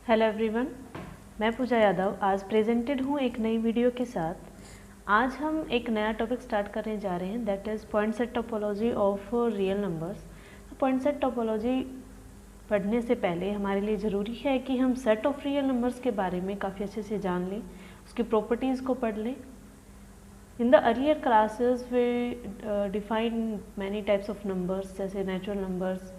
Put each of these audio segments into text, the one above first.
Hello everyone, मैं पूजा यादव आज presented हूँ एक नई वीडियो के साथ। आज हम एक नया टॉपिक स्टार्ट करने जा रहे हैं, that is point set topology of real numbers. Point set topology पढ़ने से पहले हमारे लिए ज़रूरी है कि हम सेट ऑफ रियल नंबर्स के बारे में काफ़ी अच्छे से जान लें, उसकी प्रॉपर्टीज़ को पढ़ लें। In the earlier classes we define many types of numbers, जैसे natural numbers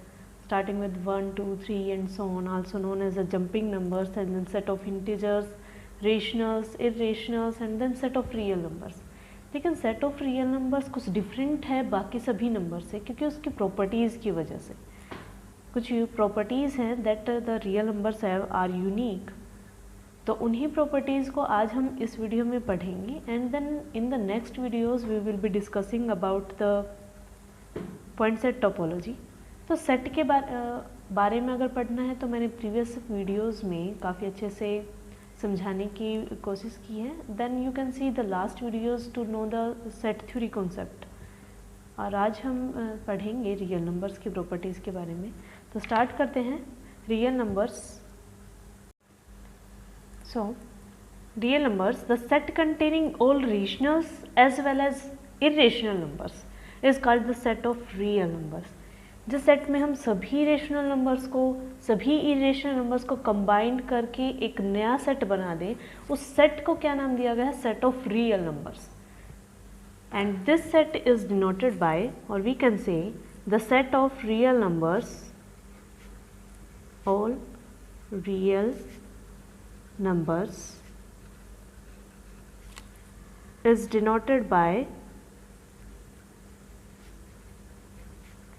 starting with 1, 2, 3 and so on, also known as the jumping numbers, and then set of integers, rationals, irrationals and then set of real numbers। लेकिन set of real numbers कुछ different है बाकी सभी number से, क्योंकि उसकी properties की वजह से कुछ properties हैं that the real numbers have are unique। तो उन्हीं properties को आज हम इस वीडियो में पढ़ेंगे, and then in the next videos we will be discussing about the point set topology। तो सेट के बारे में अगर पढ़ना है तो मैंने प्रीवियस वीडियोस में काफ़ी अच्छे से समझाने की कोशिश की है। Then you can see the last videos to know the set theory concept. और आज हम पढ़ेंगे रियल नंबर्स की प्रॉपर्टीज़ के बारे में। तो स्टार्ट करते हैं real numbers. So real numbers, the set containing all rationals as well as irrationals numbers is called the set of real numbers. जिस सेट में हम सभी रेशनल नंबर्स को सभी इरेशनल नंबर्स को कंबाइंड करके एक नया सेट बना दें, उस सेट को क्या नाम दिया गया है? Set of real numbers. And this set is denoted by, और we can say the set of real numbers, all real numbers is denoted by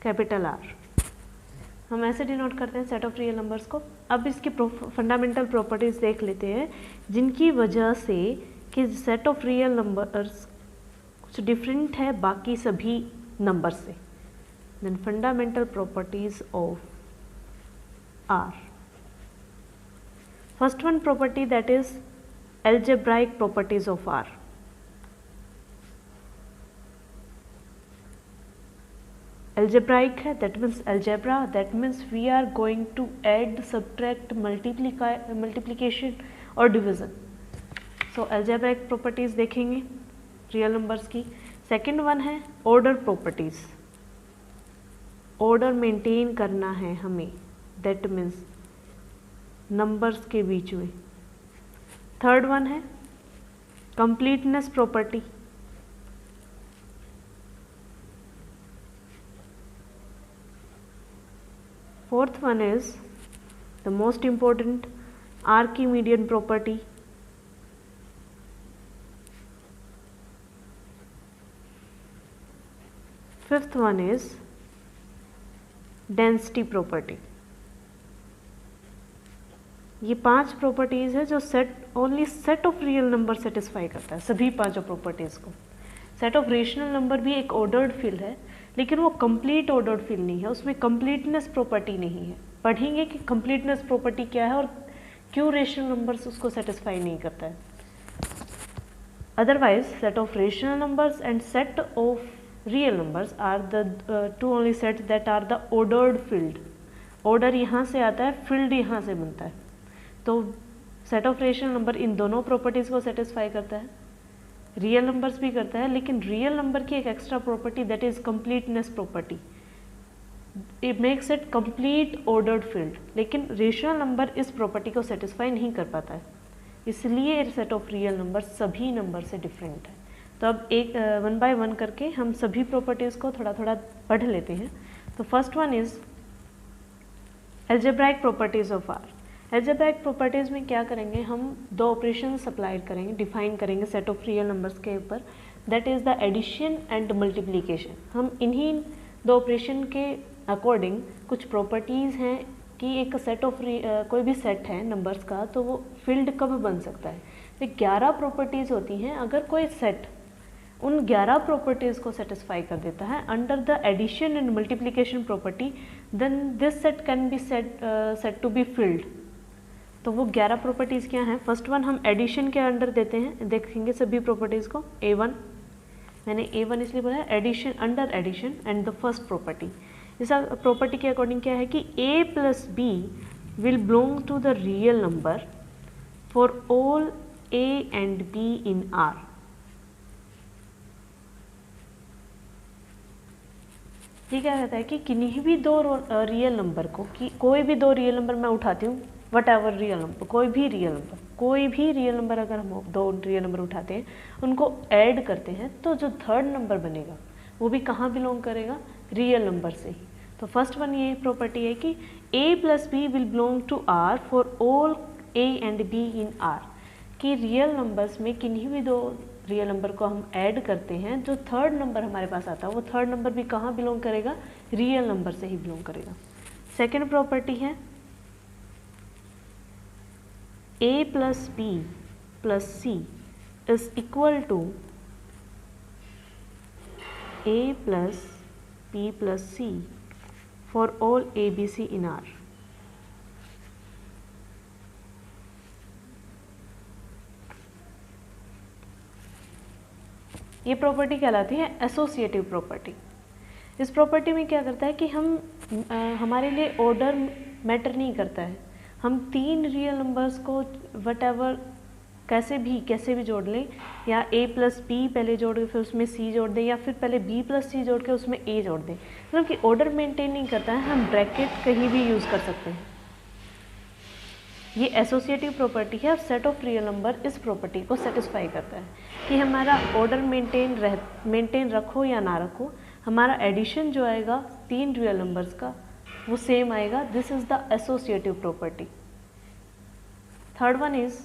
capital R. हम ऐसे डिनोट करते हैं सेट ऑफ रियल नंबर्स को। अब इसकी fundamental properties देख लेते हैं जिनकी वजह से कि सेट ऑफ रियल नंबर्स कुछ डिफरेंट है बाकी सभी नंबर से। Then fundamental properties of R. First one property that is algebraic properties of R। Algebraic है, that means algebra, that means we are going to add, subtract, multiplication और division। so algebraic properties देखेंगे real numbers की। second one है order properties, order maintain करना है हमें, that means numbers के बीच में। third one है completeness property, fourth one is the most important Archimedean property, fifth one is density property। ये 5 प्रॉपर्टीज है जो only set of real number satisfy करता है, सभी 5 प्रॉपर्टीज को। सेट ऑफ रेशनल नंबर भी एक ऑर्डर्ड फील्ड है, लेकिन वो कंप्लीट ऑर्डर्ड फील्ड नहीं है, उसमें कंप्लीटनेस प्रॉपर्टी नहीं है। पढ़ेंगे कि कंप्लीटनेस प्रॉपर्टी क्या है और क्यों रेशनल नंबर्स उसको सेटिस्फाई नहीं करता है। Otherwise set of rational numbers and set of real numbers are the two only set that are the ordered field. Order यहाँ से आता है, फील्ड यहाँ से बनता है। तो set of rational number in दोनों प्रॉपर्टीज़ को सेटिस्फाई करता है, रियल नंबर्स भी करता है, लेकिन रियल नंबर की एक extra property that is completeness property, it makes it complete ordered field. लेकिन रेशनल नंबर इस प्रॉपर्टी को सेटिस्फाई नहीं कर पाता है, इसलिए सेट ऑफ रियल नंबर सभी नंबर से डिफरेंट है। तो अब एक वन बाय वन करके हम सभी प्रॉपर्टीज़ को थोड़ा थोड़ा पढ़ लेते हैं। तो first one is algebraic properties of R। algebraic properties में क्या करेंगे, हम 2 ऑपरेशन अप्लाई करेंगे, डिफाइन करेंगे सेट ऑफ रियल नंबर्स के ऊपर, that is the addition and multiplication. हम इन्हीं 2 ऑपरेशन के अकॉर्डिंग कुछ प्रॉपर्टीज़ हैं कि एक सेट ऑफ कोई भी सेट है नंबर्स का, तो वो फील्ड कब बन सकता है। तो 11 प्रॉपर्टीज़ होती हैं। अगर कोई सेट उन 11 प्रॉपर्टीज़ को सेटिस्फाई कर देता है under the addition and multiplication property, then this set can be set to be field. तो वो 11 प्रॉपर्टीज़ क्या हैं? फर्स्ट वन हम एडिशन के अंडर देते हैं, देखेंगे सभी प्रॉपर्टीज़ को। A1, मैंने A1 इसलिए बोला है, addition, under addition and the first property. इस प्रॉपर्टी के अकॉर्डिंग क्या है कि A + B will belong to the real number for all a and b in R. ये क्या कहता है कि किन्हीं भी दो रियल नंबर को, कोई भी दो रियल नंबर मैं उठाती हूँ, वट एवर रियल नंबर, कोई भी रियल नंबर अगर हम दो रियल नंबर उठाते हैं, उनको ऐड करते हैं, तो जो थर्ड नंबर बनेगा वो भी कहाँ बिलोंग करेगा, रियल नंबर से ही। तो फर्स्ट वन ये प्रॉपर्टी है कि a plus b will belong to R for all a and b in R, कि रियल नंबर्स में किन्हीं भी दो रियल नंबर को हम ऐड करते हैं, जो थर्ड नंबर हमारे पास आता है वो थर्ड नंबर भी कहाँ बिलोंग करेगा, रियल नंबर से ही बिलोंग करेगा। सेकेंड प्रॉपर्टी है a plus b plus c is equal to a plus b plus c for all a b c in R। ये प्रॉपर्टी कहलाती है एसोसिएटिव प्रॉपर्टी। इस प्रॉपर्टी में क्या करता है कि हमारे लिए ऑर्डर मैटर नहीं करता है, हम तीन रियल नंबर्स को वट एवर कैसे भी जोड़ लें, या a प्लस बी पहले जोड़ के फिर उसमें c जोड़ दें, या फिर पहले b प्लस सी जोड़ के उसमें a जोड़ दें, मतलब कि ऑर्डर मेंटेन नहीं करता है, हम ब्रैकेट कहीं भी यूज़ कर सकते हैं। ये एसोसिएटिव प्रॉपर्टी है और सेट ऑफ रियल नंबर इस प्रॉपर्टी को सेटिस्फाई करता है कि हमारा ऑर्डर मेंटेन रखो या ना रखो, हमारा एडिशन जो आएगा तीन रियल नंबर्स का वो सेम आएगा। This is the associative property. Third one is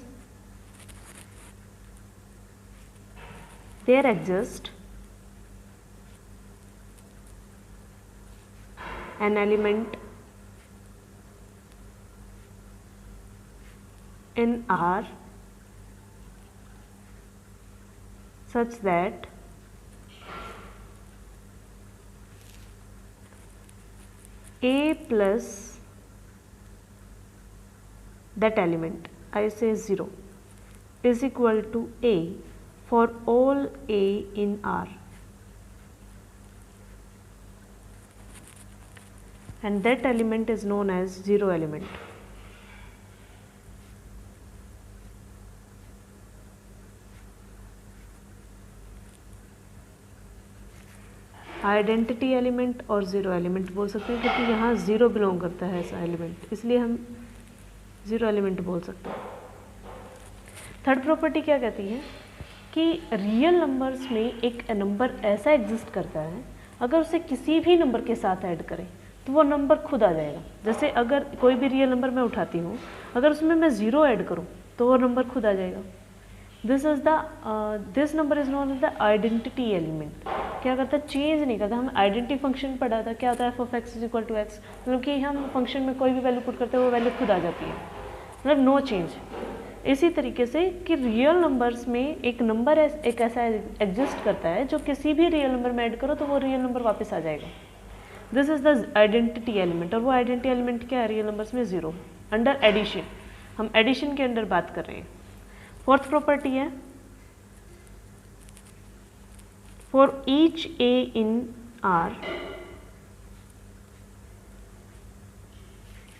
there exist an element in R such that a plus that element, I say 0, is equal to a for all a in R, and that element is known as zero element. Identity element और zero element बोल सकते हैं, क्योंकि यहाँ zero belong करता है ऐसा element, इसलिए हम ज़ीरो एलिमेंट बोल सकते हैं। थर्ड प्रॉपर्टी क्या कहती है कि रियल नंबर्स में एक नंबर ऐसा एग्जिस्ट करता है, अगर उसे किसी भी नंबर के साथ ऐड करें तो वो नंबर खुद आ जाएगा। जैसे अगर कोई भी रियल नंबर मैं उठाती हूँ, अगर उसमें मैं ज़ीरो ऐड करूँ तो वो नंबर खुद आ जाएगा। This number is known as the identity element. क्या करता है, चेंज नहीं करता। हम आइडेंटिटी फंक्शन पढ़ा था, क्या होता है, f of x is equal to x, मतलब कि हम फंक्शन में कोई भी वैल्यू पुट करते हैं वो वैल्यू खुद आ जाती है, मतलब नो चेंज। इसी तरीके से कि रियल नंबर्स में एक नंबर एक ऐसा एग्जिस्ट करता है जो किसी भी रियल नंबर में ऐड करो तो वो रियल नंबर वापस आ जाएगा। This is the identity element, और वो आइडेंटिटी एलिमेंट क्या है रियल नंबर्स में, ज़ीरो। अंडर एडिशन, हम एडिशन के अंडर बात कर रहे हैं। फोर्थ प्रॉपर्टी है for each a in R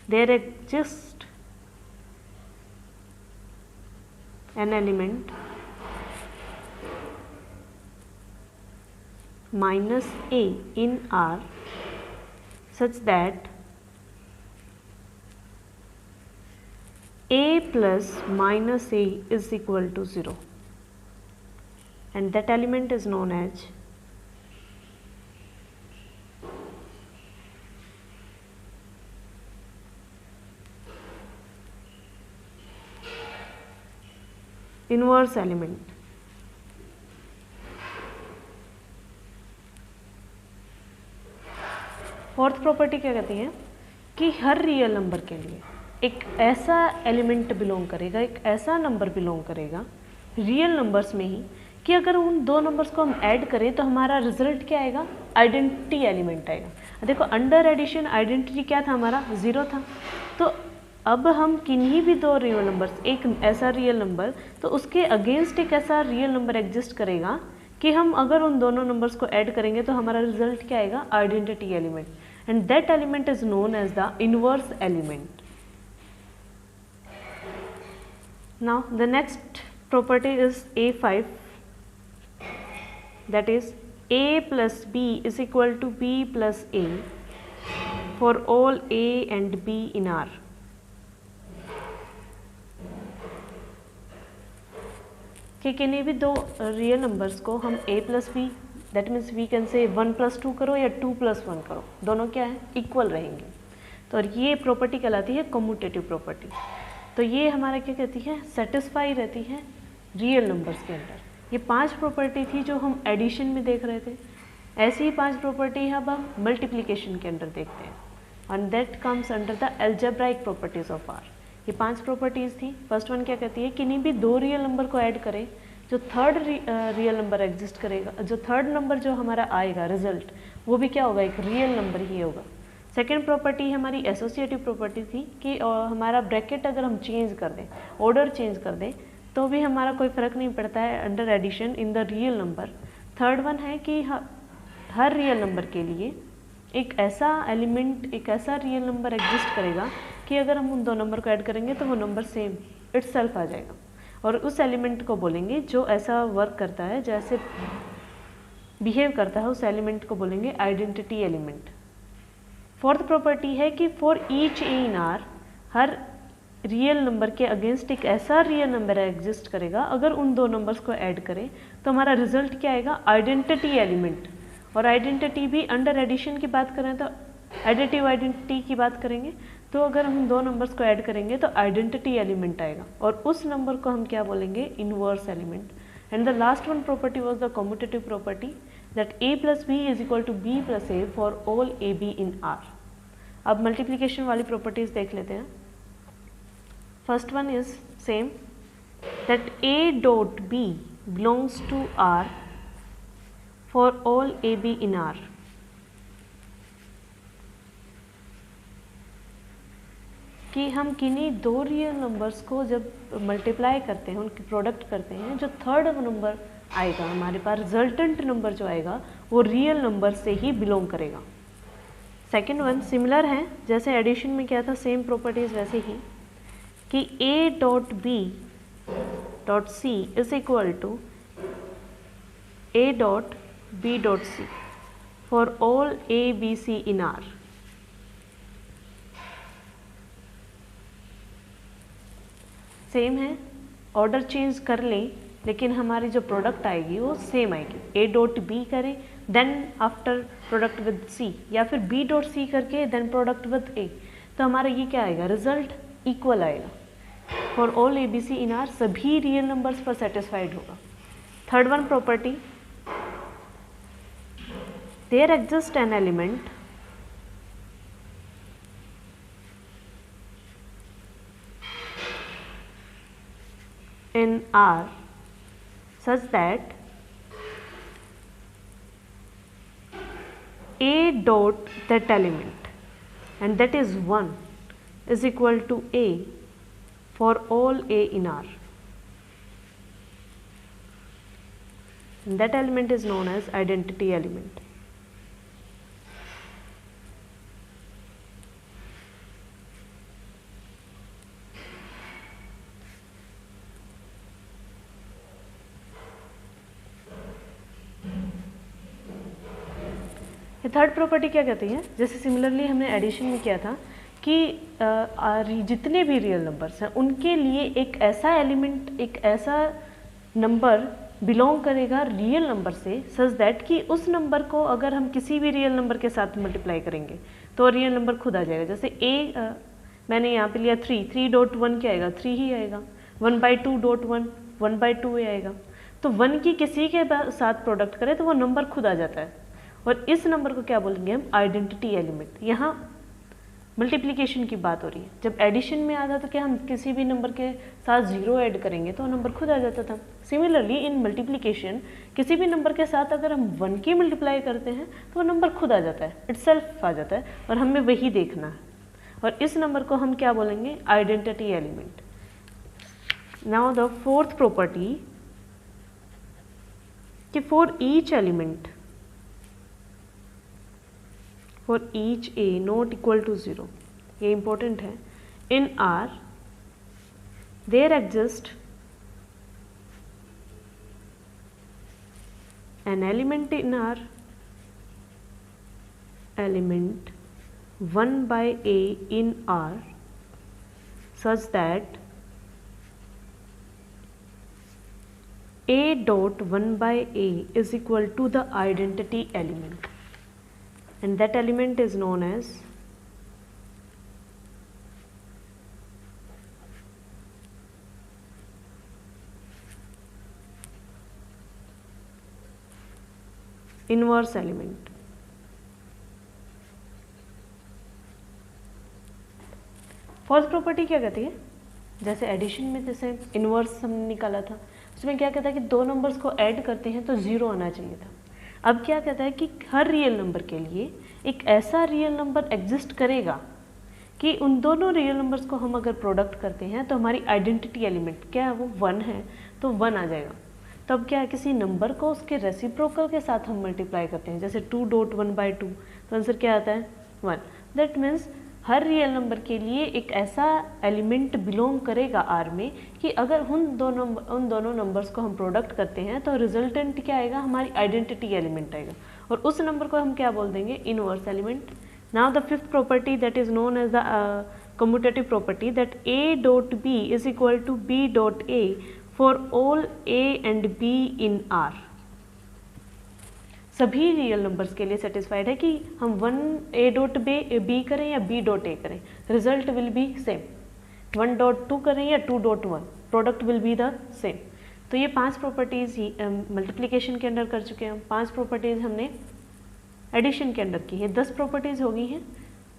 there exist an element minus a in R such that a plus minus a is equal to 0, and that element is known as inverse element. Fourth property क्या कहती है कि हर real number के लिए एक ऐसा element belong करेगा, एक ऐसा नंबर बिलोंग करेगा रियल नंबर्स में ही कि अगर उन दो नंबर्स को हम ऐड करें तो हमारा रिजल्ट क्या आएगा, आइडेंटिटी एलिमेंट आएगा। देखो अंडर एडिशन आइडेंटिटी क्या था हमारा, ज़ीरो था। तो अब हम किन्हीं भी दो रियल नंबर्स, एक ऐसा रियल नंबर तो उसके अगेंस्ट एक ऐसा रियल नंबर एग्जिस्ट करेगा कि हम अगर उन दोनों नंबर्स को ऐड करेंगे तो हमारा रिजल्ट क्या आएगा, identity element, and that element is known as the inverse element. Now the next property is A5, that is A plus B is equal to B plus A for all A and B in R. कि किन्हीं भी दो real numbers को हम a plus b, that means we can say 1 + 2 करो या 2 + 1 करो, दोनों क्या है, इक्वल रहेंगे। तो और ये प्रॉपर्टी कहलाती है कम्यूटेटिव प्रॉपर्टी। तो ये हमारा क्या कहती है, सेटिस्फाई रहती है रियल नंबर्स के अंदर। ये 5 प्रॉपर्टी थी जो हम एडिशन में देख रहे थे। ऐसी ही 5 प्रॉपर्टी अब हम मल्टीप्लिकेशन के अंदर देखते हैं, and that comes under the algebraic properties of R. ये 5 प्रॉपर्टीज़ थी। फर्स्ट वन क्या कहती है, किन्हीं भी दो रियल नंबर को ऐड करें, जो थर्ड रियल नंबर एग्जिस्ट करेगा, जो थर्ड नंबर जो हमारा आएगा रिजल्ट, वो भी क्या होगा, एक रियल नंबर ही होगा। सेकेंड प्रॉपर्टी हमारी एसोसिएटिव प्रॉपर्टी थी कि हमारा ब्रैकेट अगर हम चेंज कर दें, ऑर्डर चेंज कर दें, तो भी हमारा कोई फ़र्क नहीं पड़ता है under addition in the real number. Third one है कि हर रियल नंबर के लिए एक ऐसा एलिमेंट, एक ऐसा रियल नंबर एग्जिस्ट करेगा कि अगर हम उन दो नंबर को ऐड करेंगे तो वो नंबर सेम इटसेल्फ आ जाएगा, और उस एलिमेंट को बोलेंगे जो ऐसा वर्क करता है, जैसे बिहेव करता है, उस एलिमेंट को बोलेंगे आइडेंटिटी एलिमेंट। फोर्थ प्रॉपर्टी है कि for each a in are, her real number के अगेंस्ट एक ऐसा रियल नंबर एग्जिस्ट करेगा, अगर उन दो नंबर्स को ऐड करें तो हमारा रिजल्ट क्या आएगा, आइडेंटिटी एलिमेंट। और आइडेंटिटी भी अंडर एडिशन की बात करें तो एडिटिव आइडेंटिटी की बात करेंगे, तो अगर हम दो नंबर्स को ऐड करेंगे तो आइडेंटिटी एलिमेंट आएगा, और उस नंबर को हम क्या बोलेंगे, inverse element. And the last one property was the commutative property, that a + b is equal to b + a for all ab in R। अब मल्टीप्लिकेशन वाली प्रॉपर्टीज देख लेते हैं। First one is same, that a dot b belongs to R for all ab in R। कि हम किन्हीं दो real numbers को जब मल्टीप्लाई करते हैं, उनकी प्रोडक्ट करते हैं, जो थर्ड नंबर आएगा हमारे पास, रिजल्टेंट नंबर जो आएगा वो रियल नंबर से ही बिलोंग करेगा। सेकेंड वन सिमिलर है, जैसे एडिशन में क्या था, सेम प्रॉपर्टीज वैसे ही, कि a dot b dot c is equal to a dot b dot c for all a b c in R। Same है, ऑर्डर चेंज कर लें लेकिन हमारी जो प्रोडक्ट आएगी वो सेम आएगी। a डॉट b करें then after product with c, या फिर b डॉट c करके देन प्रोडक्ट विद a, तो हमारा ये क्या आएगा, रिजल्ट इक्वल आएगा। For all a b c in R, सभी रियल नंबर्स पर सेटिस्फाइड होगा। Third one property, there exist an element in R such that a dot that element, and that is 1, is equal to a for all a in R, and that element is known as identity element. Third property क्या कहती है, जैसे similarly हमने addition में किया था कि जितने भी रियल नंबर्स हैं उनके लिए एक ऐसा एलिमेंट, एक ऐसा नंबर बिलोंग करेगा रियल नंबर से, सच दैट कि उस नंबर को अगर हम किसी भी रियल नंबर के साथ मल्टीप्लाई करेंगे तो रियल नंबर खुद आ जाएगा। जैसे मैंने यहाँ पे लिया 3 डॉट 1 क्या आएगा, 3 ही आएगा। 1/2 डॉट 1 1/2 ही आएगा। तो 1 की किसी के साथ प्रोडक्ट करें तो वो नंबर खुद आ जाता है, और इस नंबर को क्या बोलेंगे हम, आइडेंटिटी एलिमेंट। यहाँ मल्टीप्लिकेशन की बात हो रही है, जब एडिशन में आता तो क्या हम किसी भी नंबर के साथ 0 ऐड करेंगे तो नंबर खुद आ जाता था। सिमिलरली इन मल्टीप्लिकेशन किसी भी नंबर के साथ अगर हम 1 की मल्टीप्लाई करते हैं तो वो नंबर खुद आ जाता है, इटसेल्फ आ जाता है, और हमें वही देखना है, और इस नंबर को हम क्या बोलेंगे, identity element. Now the fourth property कि for each element, for each a not equal to 0, ये important है, in R there exists an element in R, element 1 by A in R, such that A dot 1 by A is equal to the identity element, and that element is known as inverse element. First property क्या कहती है, जैसे addition में जैसे inverse हमने निकाला था, उसमें क्या कहता है कि दो नंबर्स को ऐड करते हैं तो ज़ीरो आना चाहिए था। अब क्या कहता है कि हर रियल नंबर के लिए एक ऐसा रियल नंबर एग्जिस्ट करेगा कि उन दोनों रियल नंबर्स को हम अगर प्रोडक्ट करते हैं तो हमारी आइडेंटिटी एलिमेंट क्या है, वो 1 है, तो 1 आ जाएगा। तब क्या है, किसी नंबर को उसके रेसिप्रोकल के साथ हम मल्टीप्लाई करते हैं, जैसे 2 डॉट 1 बाई 2, तो आंसर क्या आता है 1। That means her real number के लिए एक ऐसा एलिमेंट बिलोंग करेगा आर में कि अगर उन दोनों नंबर्स को हम प्रोडक्ट करते हैं तो रिजल्टेंट क्या आएगा, हमारी आइडेंटिटी एलिमेंट आएगा, और उस नंबर को हम क्या बोल देंगे, inverse element. Now the fifth property that is known as the commutative property, that a dot b is equal to b dot a for all a and b in R. सभी real numbers के लिए satisfied है कि हम 1 ए dot B करें या B dot ए करें, result will be same. 1 dot 2 करें या 2 dot 1, product will be the same. तो ये 5 प्रॉपर्टीज़ ही मल्टीप्लिकेशन के अंदर कर चुके हैं हम, 5 प्रॉपर्टीज़ हमने एडिशन के अंदर की है, 10 प्रॉपर्टीज़ हो गई हैं।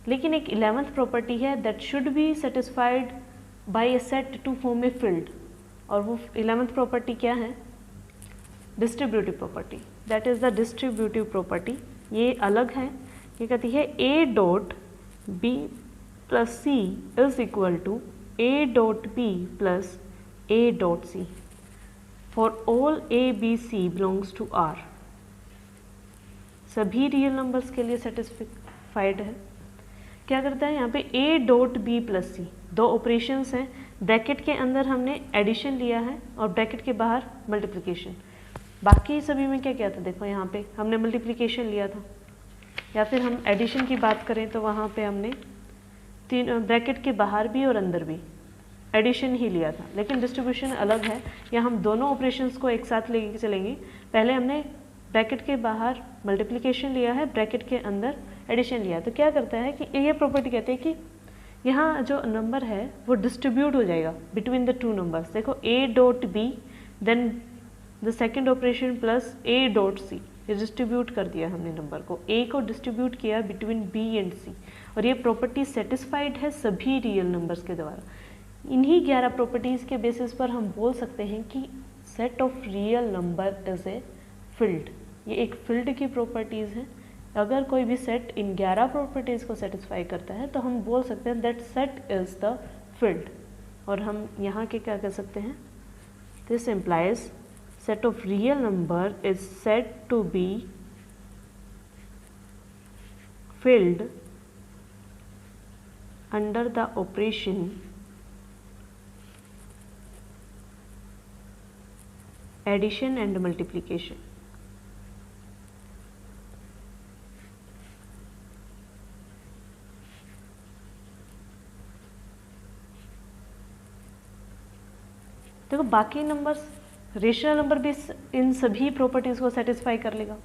लेकिन एक 11th प्रॉपर्टी है that should be satisfied by a set to form a field, और वो 11th प्रॉपर्टी क्या है, distributive property. That is the distributive property. ये अलग है, ये कहती है a dot b plus c is equal to a dot b plus A dot c for all a b c belongs to R. सभी real numbers के लिए satisfied है। क्या करता है यहाँ पे ए डॉट बी प्लस सी, दो ऑपरेशंस हैं, ब्रैकेट के अंदर हमने एडिशन लिया है और ब्रैकेट के बाहर मल्टीप्लिकेशन। बाकी सभी में क्या किया था, देखो यहाँ पे हमने मल्टीप्लिकेशन लिया था, या फिर हम एडिशन की बात करें तो वहाँ पे हमने ब्रैकेट के बाहर भी और अंदर भी एडिशन ही लिया था। लेकिन डिस्ट्रीब्यूशन अलग है, या हम दोनों ऑपरेशंस को एक साथ लेके चलेंगे। पहले हमने ब्रैकेट के बाहर मल्टीप्लिकेशन लिया है, ब्रैकेट के अंदर एडिशन लिया। तो क्या करता है कि ये प्रॉपर्टी कहते हैं कि यहाँ जो नंबर है वो डिस्ट्रीब्यूट हो जाएगा बिटवीन द टू नंबर्स। देखो A dot B then the second operation plus A dot C, ये डिस्ट्रीब्यूट कर दिया हमने नंबर को, ए को डिस्ट्रीब्यूट किया बिटवीन बी एंड सी, और ये प्रॉपर्टी सेटिस्फाइड है सभी रियल नंबर्स के द्वारा। इन्हीं 11 प्रॉपर्टीज़ के बेसिस पर हम बोल सकते हैं कि set of real number is a field. ये एक फील्ड की प्रॉपर्टीज़ है। अगर कोई भी सेट इन 11 प्रॉपर्टीज़ को सेटिस्फाई करता है तो हम बोल सकते हैं that set is the field. और हम यहाँ के क्या कह सकते हैं, this implies set of real number is said to be filled under the operation addition and multiplication। देखो बाकी नंबर्स, रेशनल नंबर भी इन सभी प्रॉपर्टीज़ को सेटिस्फाई कर लेगा।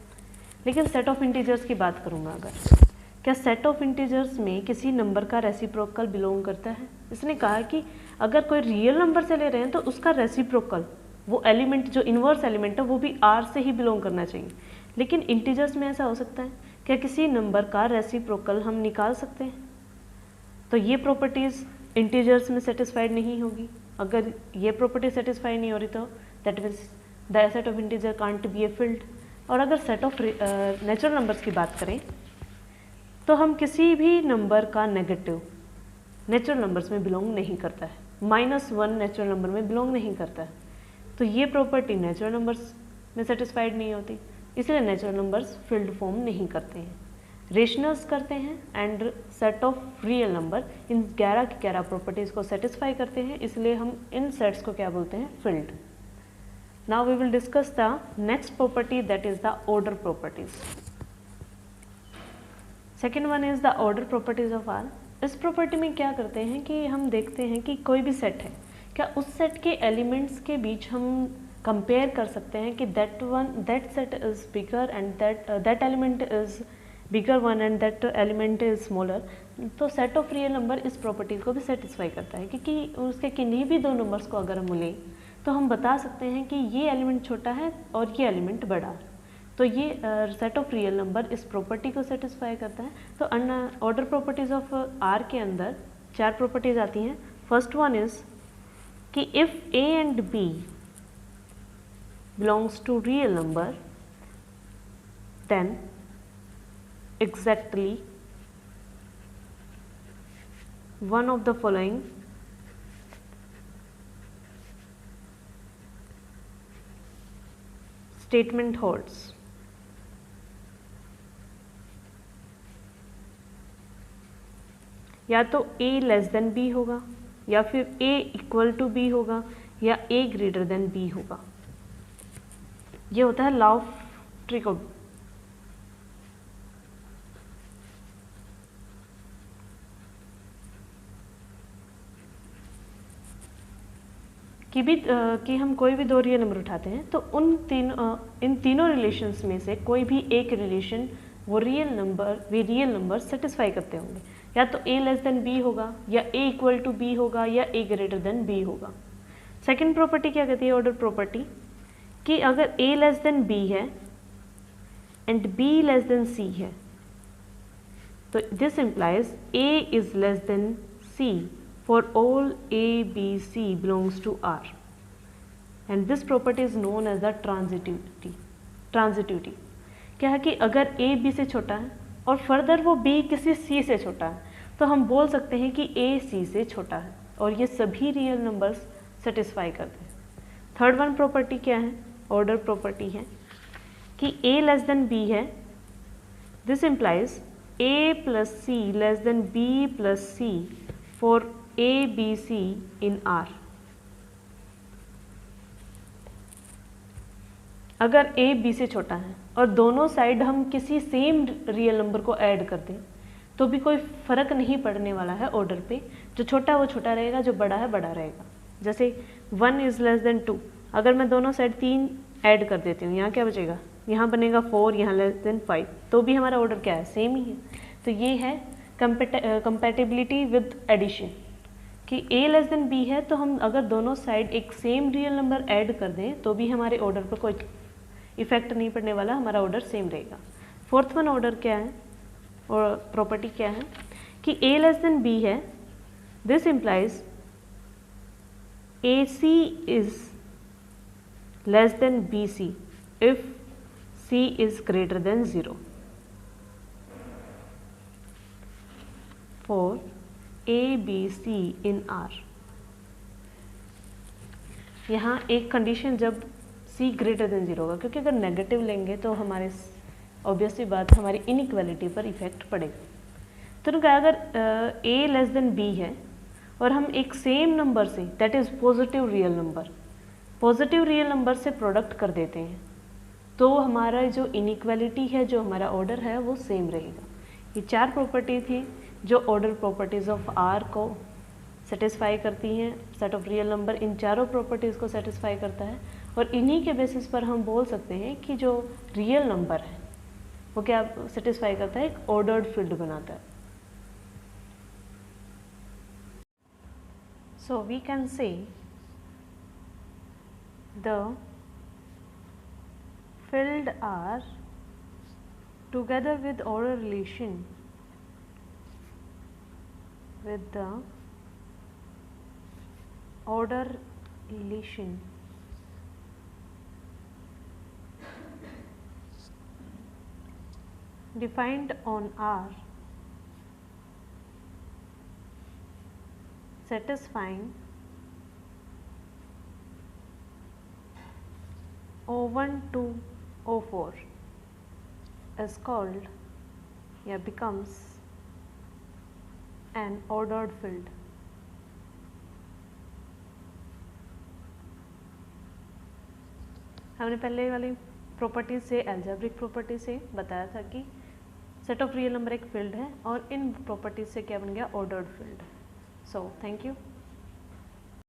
लेकिन सेट ऑफ इंटीजर्स की बात करूँगा, अगर क्या सेट ऑफ इंटीजर्स में किसी नंबर का रेसिप्रोकल बिलोंग करता है। इसने कहा कि अगर कोई रियल नंबर से ले रहे हैं तो उसका रेसिप्रोकल, वो एलिमेंट जो इनवर्स एलिमेंट है वो भी आर से ही बिलोंग करना चाहिए। लेकिन इंटीजर्स में ऐसा हो सकता है, क्या किसी नंबर का रेसिप्रोकल हम निकाल सकते हैं? तो ये प्रॉपर्टीज़ इंटीजर्स में सेटिस्फाइड नहीं होगी। अगर ये प्रॉपर्टी सेटिस्फाई नहीं हो रही तो that means the set of integer can't be A field. और अगर सेट ऑफ नेचुरल नंबर्स की बात करें तो हम किसी भी नंबर का नेगेटिव नेचुरल नंबर्स में बिलोंग नहीं करता है, -1 नेचुरल नंबर में बिलोंग नहीं करता है। तो ये प्रॉपर्टी नेचुरल नंबर्स में सेटिस्फाइड नहीं होती, इसलिए नेचुरल नंबर्स फील्ड फॉर्म नहीं करते हैं। रेशनल्स करते हैं and set of real number, इन 11 की 11 प्रॉपर्टीज़ को सेटिस्फाई करते हैं, इसलिए हम इन सेट्स को क्या बोलते हैं, field. Now we will discuss the next property that is the order properties. Second one is the order properties of R. इस प्रॉपर्टी में क्या करते हैं कि हम देखते हैं कि कोई भी सेट है, क्या उस सेट के एलिमेंट्स के बीच हम कंपेयर कर सकते हैं कि that set is bigger and that element is bigger one and that element is smaller. तो सेट ऑफ रियल नंबर इस प्रॉपर्टी को भी सेटिस्फाई करता है, क्योंकि उसके किन्हीं भी दो नंबर्स को अगर हम लें तो हम बता सकते हैं कि ये एलिमेंट छोटा है और ये एलिमेंट बड़ा है। तो ये सेट ऑफ रियल नंबर इस प्रॉपर्टी को सेटिस्फाई करता है। तो ऑर्डर प्रॉपर्टीज ऑफ आर के अंदर 4 प्रॉपर्टीज आती हैं। फर्स्ट वन इज कि if a and b belongs to real number then exactly one of the following statement holds। या तो a लेस देन b होगा, या फिर a इक्वल टू b होगा, या a ग्रेटर देन b होगा। ये होता है लॉ ऑफ ट्रिको। कि हम कोई भी 2 रियल नंबर उठाते हैं तो इन तीनों रिलेशंस में से कोई भी एक रिलेशन वो रियल नंबर सेटिस्फाई करते होंगे। या तो a लेस देन b होगा, या a इक्वल टू b होगा, या a ग्रेटर देन b होगा। सेकेंड प्रॉपर्टी क्या कहती है, ऑर्डर प्रॉपर्टी, कि अगर a लेस देन b है and b less than c है तो this implies a is less than c for all a, b, c belongs to R, and this property is known as the transitivity। क्या है कि अगर a b से छोटा है और फर्दर वो b किसी c से छोटा है तो हम बोल सकते हैं कि a c से छोटा है, और ये सभी रियल नंबर्स सेटिस्फाई करते हैं। थर्ड वन प्रॉपर्टी क्या है, ऑर्डर प्रॉपर्टी है कि a लेस देन b है। This implies a plus c less than b plus c for A, B, C in R। अगर A B से छोटा है और दोनों साइड हम किसी सेम रियल नंबर को ऐड कर दें तो भी कोई फर्क नहीं पड़ने वाला है ऑर्डर पे। जो छोटा है वो छोटा रहेगा, जो बड़ा है बड़ा रहेगा। जैसे 1 इज लेस देन 2, अगर मैं दोनों साइड 3 ऐड कर देती हूँ, यहाँ क्या बचेगा, यहाँ बनेगा 4, यहाँ लेस देन 5, तो भी हमारा ऑर्डर क्या है, सेम ही है। तो ये है कंपैटिबिलिटी विद एडिशन, कि a लेस देन b है तो हम अगर दोनों साइड एक सेम रियल नंबर ऐड कर दें तो भी हमारे ऑर्डर पर कोई इफेक्ट नहीं पड़ने वाला, हमारा ऑर्डर सेम रहेगा। फोर्थ वन ऑर्डर क्या है और प्रॉपर्टी क्या है कि a लेस देन b है। This implies ac is less than bc if c is greater than 0 for A, B, C in R। यहाँ एक कंडीशन जब C ग्रेटर देन 0 होगा, क्योंकि अगर नेगेटिव लेंगे तो हमारे ऑब्वियसली बात हमारी इनइक्वालिटी पर इफेक्ट पड़ेगा। तो क्या अगर A लेस देन B है और हम एक सेम नंबर से, that is positive real number से प्रोडक्ट कर देते हैं तो हमारा जो इनइक्वालिटी है, जो हमारा ऑर्डर है वो सेम रहेगा। ये 4 प्रॉपर्टी थी जो ऑर्डर प्रॉपर्टीज़ ऑफ आर को सेटिस्फाई करती हैं। सेट ऑफ रियल नंबर इन चारों प्रॉपर्टीज़ को सेटिस्फाई करता है, और इन्हीं के बेसिस पर हम बोल सकते हैं कि जो रियल नंबर है वो क्या सेटिस्फाई करता है, एक ऑर्डर्ड फील्ड बनाता है। So we can say the field R together with order relation with the order relation defined on R satisfying O1 to O4 is called या becomes an ordered field। हमने पहले वाली properties से, algebraic property से बताया था कि set of real number एक फील्ड है और इन प्रॉपर्टीज से क्या बन गया, ordered field. So thank you.